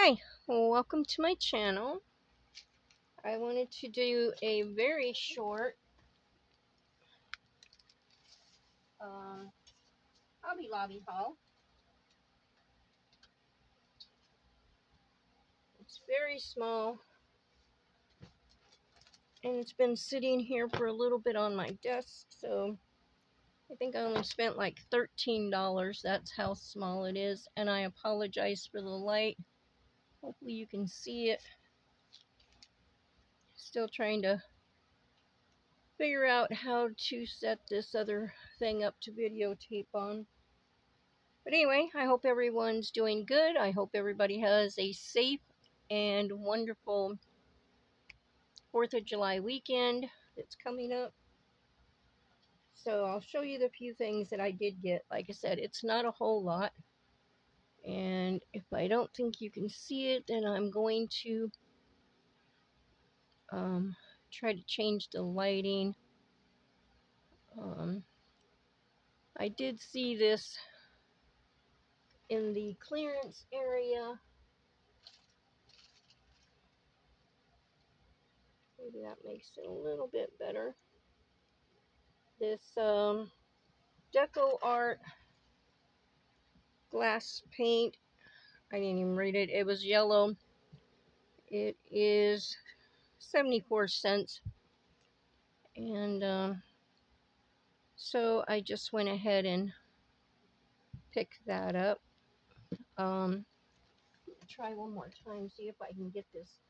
Hi, welcome to my channel. I wanted to do a very short um, Hobby Lobby haul. It's very small and it's been sitting here for a little bit on my desk, so I think I only spent like $13. That's how small it is, and I apologize for the light. Hopefully you can see it. Still trying to figure out how to set this other thing up to videotape on. But anyway, I hope everyone's doing good. I hope everybody has a safe and wonderful 4th of July weekend that's coming up. So I'll show you the few things that I did get. Like I said, it's not a whole lot. And if I don't think you can see it, then I'm going to try to change the lighting. I did see this in the clearance area. Maybe that makes it a little bit better. This Deco Art glass paint. I didn't even read it. It was yellow. It is 74 cents. And so I just went ahead and picked that up. Try one more time, see if I can get this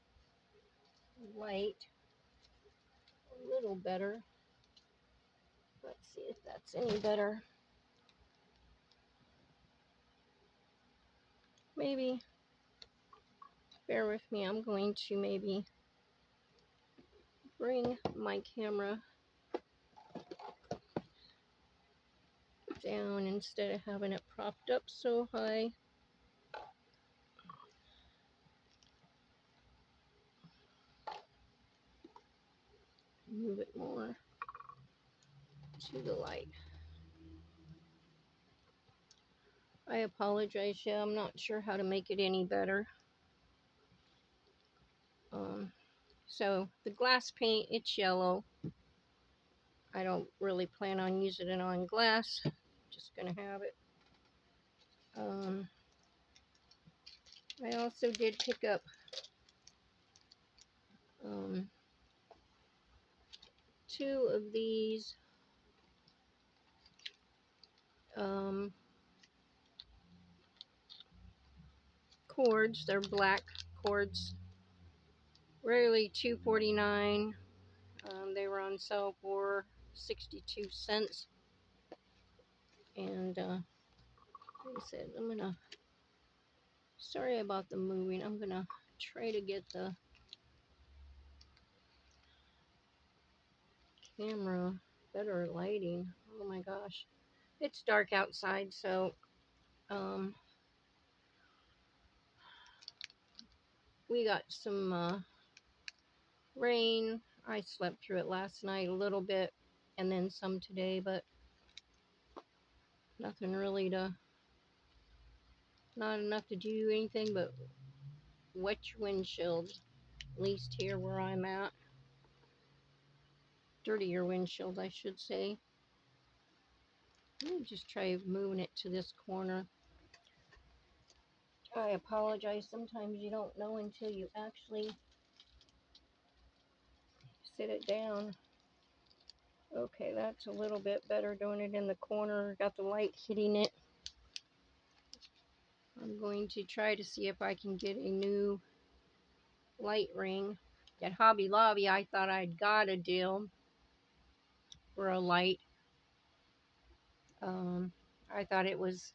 light a little better. Let's see if that's any better. Maybe. Bear with me. I'm going to maybe bring my camera down instead of having it propped up so high. Move it more to the light. I apologize, yeah, I'm not sure how to make it any better. So the glass paint, it's yellow. I don't really plan on using it on glass. Just gonna have it. I also did pick up two of these cords. They're black cords. Rarely $2.49. They were on sale for 62 cents. And like I said, sorry about the moving. I'm gonna try to get the camera better lighting. Oh my gosh. It's dark outside, so we got some rain. I slept through it last night a little bit and then some today, but nothing really not enough to do anything but wet your windshield, at least here where I'm at. Dirty your windshield, I should say. Let me just try moving it to this corner. I apologize. Sometimes you don't know until you actually sit it down. Okay, that's a little bit better doing it in the corner. Got the light hitting it. I'm going to try to see if I can get a new light ring. At Hobby Lobby, I thought I'd got a deal for a light. I thought it was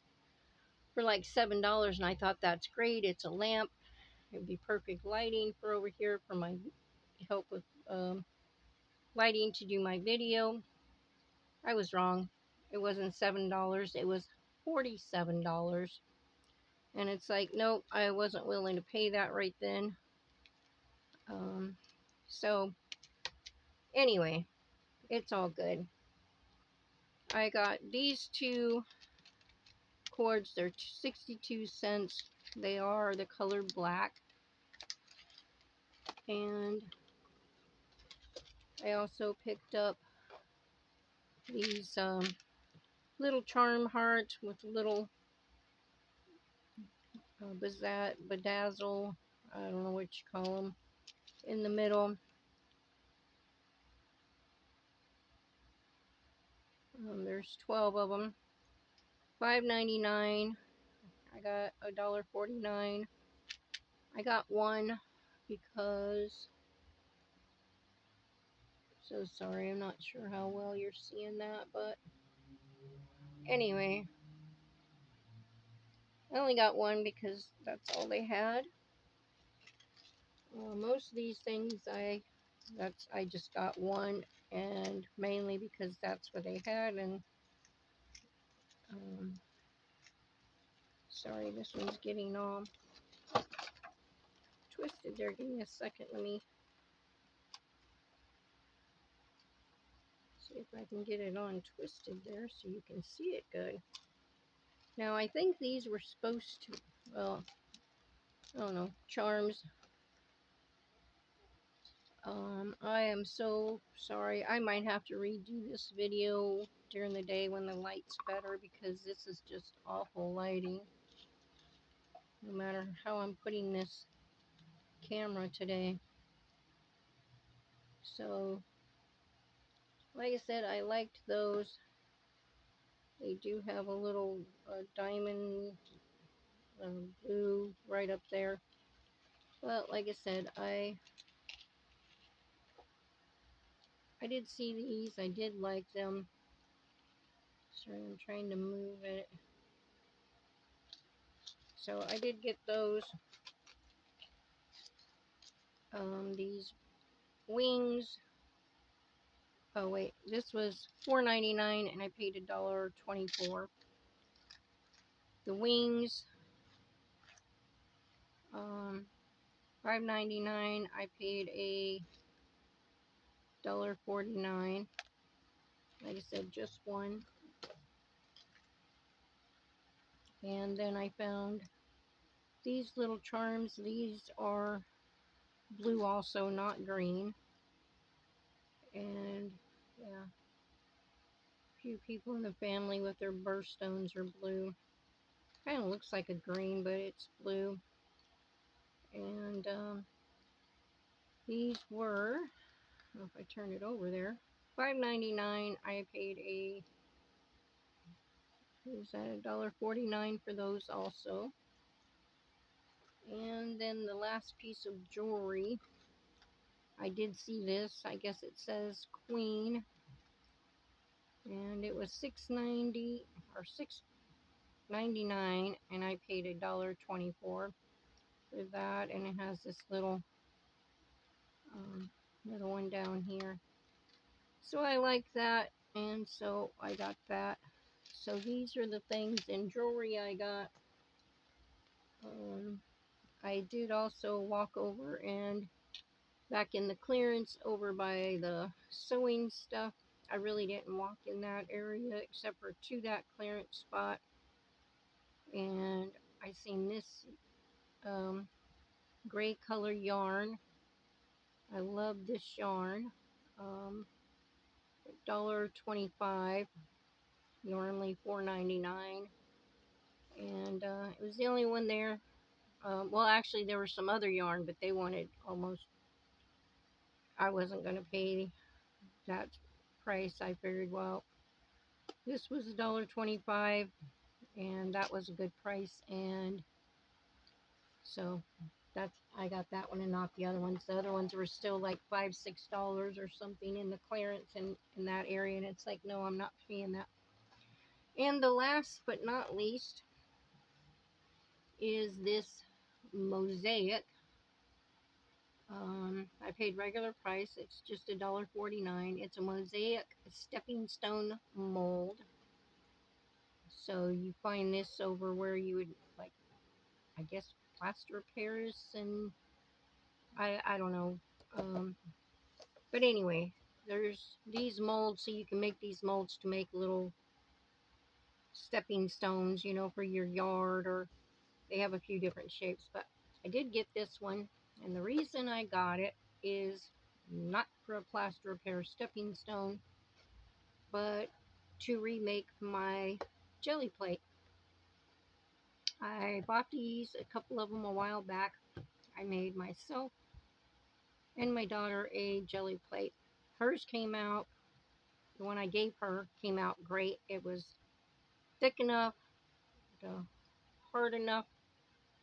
for like $7, and I thought that's great. It's a lamp. It would be perfect lighting for over here for my help with lighting to do my video. I was wrong. It wasn't $7. It was $47. And it's like, nope, I wasn't willing to pay that right then. So anyway, it's all good. I got these two cords. They're 62 cents. They are the color black. And I also picked up these little charm hearts with little bedazzle, I don't know what you call them, in the middle. There's 12 of them. $5.99. I got $1.49. I got one because, so sorry, I'm not sure how well you're seeing that, but anyway, I only got one because that's all they had. Most of these things I just got one, and mainly because that's what they had. And sorry, this one's getting all twisted there. Give me a second. Let me see if I can get it untwisted there so you can see it good. Now, I think these were supposed to, well, I don't know, charms. I am so sorry. I might have to redo this video during the day when the light's better, because this is just awful lighting. No matter how I'm putting this camera today. So, like I said, I liked those. They do have a little diamond blue right up there. But like I said, I did see these. I did like them. Sorry, I'm trying to move it. So I did get those. These wings. Oh wait, this was $4.99 and I paid $1.24. The wings, $5.99. I paid $1.49. Like I said, just one. And then I found these little charms. These are blue also, not green. And yeah, a few people in the family with their birthstones are blue. Kind of looks like a green, but it's blue. And these were, I don't know if I turn it over there, $5.99. I paid $1.49 for those also. And then the last piece of jewelry, I did see this. I guess it says Queen, and it was $6.90 or $6.99, and I paid $1.24 for that. And it has this little little one down here. So I like that, and so I got that. So these are the things in jewelry I got. I did also walk over and back in the clearance over by the sewing stuff. I really didn't walk in that area except for to that clearance spot. And I seen this gray color yarn. I love this yarn. $1.25, normally $4.99. And it was the only one there. Well, actually, there was some other yarn, but they wanted almost, I wasn't going to pay that price. I figured, well, this was $1.25, and that was a good price. And so that's, I got that one and not the other ones. The other ones were still like $5-6 or something in the clearance in that area, and it's like, no, I'm not paying that. And the last but not least is this mosaic. I paid regular price. It's just $1.49. It's a mosaic stepping stone mold. So you find this over where you would, like, I guess, plaster Paris, and I don't know. But anyway, there's these molds, so you can make these molds to make little stepping stones, you know, for your yard or They have a few different shapes, but I did get this one, and the reason I got it is not for a plaster repair stepping stone, but to remake my jelly plate. I bought these, a couple of them, a while back. I made myself and my daughter a jelly plate. Hers came out, the one I gave her came out great. It was thick enough, hard enough.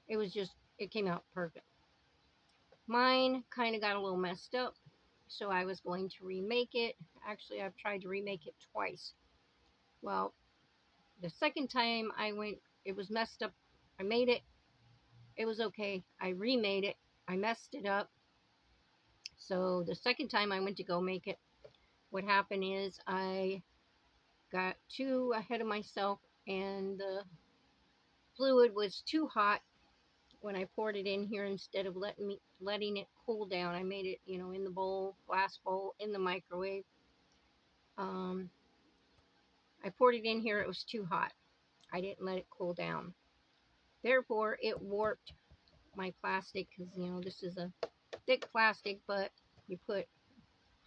It came out perfect. Mine kind of got a little messed up, so I was going to remake it. Actually, I've tried to remake it twice. Well, the second time I went, it was messed up. I made it. It was okay. I remade it. I messed it up. So the second time I went to go make it, what happened is I got too ahead of myself, and the fluid was too hot when I poured it in here. Instead of letting it cool down, I made it, in the bowl, glass bowl, in the microwave. I poured it in here. It was too hot. I didn't let it cool down. Therefore, it warped my plastic, because this is a thick plastic, but you put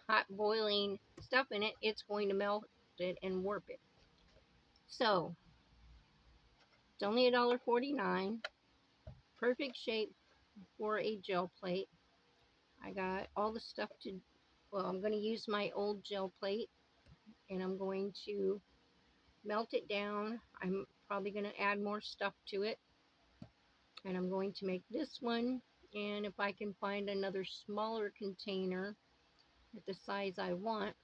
hot boiling stuff in it, it's going to melt it and warp it. So it's only $1.49. Perfect shape for a gel plate. I got all the stuff I'm going to use my old gel plate, and I'm going to melt it down. I'm probably going to add more stuff to it, and I'm going to make this one. And if I can find another smaller container at the size I want,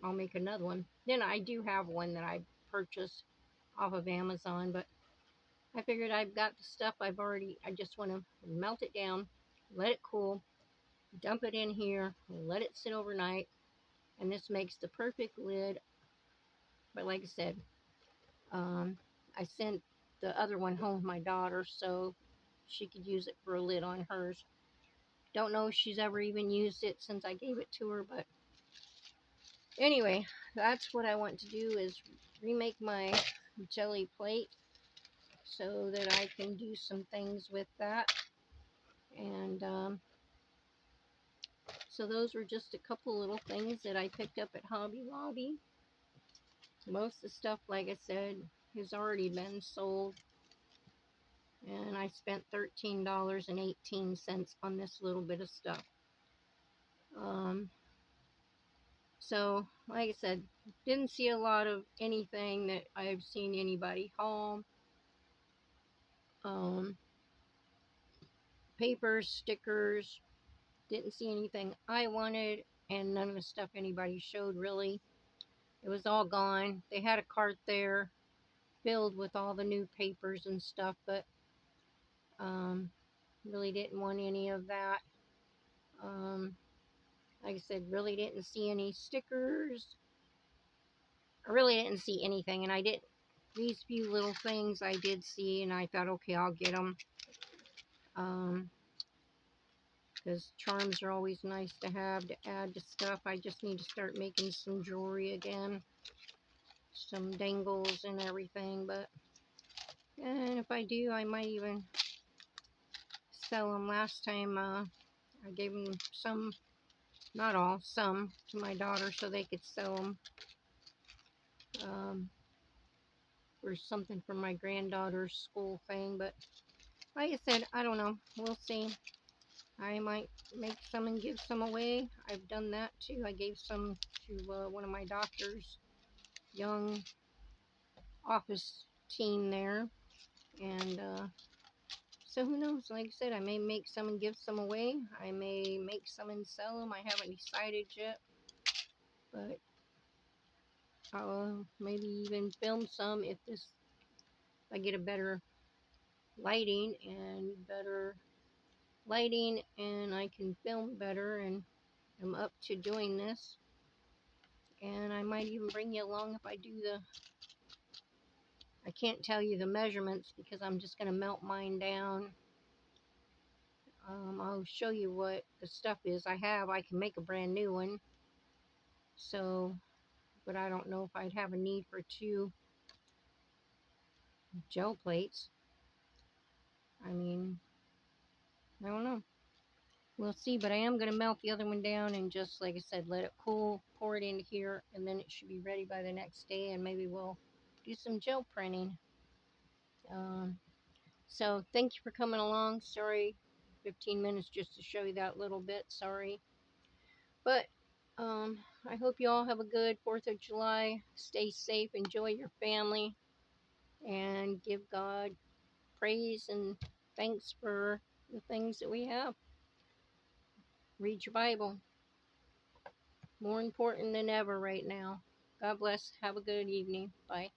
I'll make another one. Then I do have one that I purchased off of Amazon, but I figured I've got the stuff I just want to melt it down, let it cool, dump it in here, let it sit overnight, and this makes the perfect lid. But like I said, I sent the other one home with my daughter so she could use it for a lid on hers. Don't know if she's ever even used it since I gave it to her, but anyway, that's what I want to do, is remake my jelly plate so that I can do some things with that. And so those were just a couple little things that I picked up at Hobby Lobby. Most of the stuff, like I said, has already been sold, and I spent $13.18 on this little bit of stuff. So like I said, didn't see a lot of anything that I've seen anybody haul. Papers, stickers, didn't see anything I wanted, and none of the stuff anybody showed really. It was all gone. They had a cart there filled with all the new papers and stuff, but really didn't want any of that. Like I said, really didn't see any stickers. I really didn't see anything, and I didn't. These few little things I did see, and I thought, okay, I'll get them. Because charms are always nice to have to add to stuff. I just need to start making some jewelry again. Some dangles and everything, and if I do, I might even sell them. Last time I gave them some, not all, some to my daughter so they could sell them for something for my granddaughter's school thing. But like I said, I don't know. We'll see. I might make some and give some away. I've done that too. I gave some to one of my doctor's young office team there. And so who knows? Like I said, I may make some and give some away. I may make some and sell them. I haven't decided yet. But I'll maybe even film some if I get a better lighting and I can film better and I'm up to doing this. And I might even bring you along if I do I can't tell you the measurements because I'm just going to melt mine down. I'll show you what the stuff is I can make a brand new one. So, but I don't know if I'd have a need for 2 gel plates. I mean, I don't know. We'll see, but I am going to melt the other one down and just, like I said, let it cool, pour it into here, and then it should be ready by the next day, and maybe we'll do some gel printing. Um, so thank you for coming along. Sorry, 15 minutes just to show you that little bit. Sorry. But I hope you all have a good 4th of July. Stay safe, enjoy your family, and give God praise and thanks for the things that we have. Read your Bible. More important than ever right now. God bless. Have a good evening. Bye.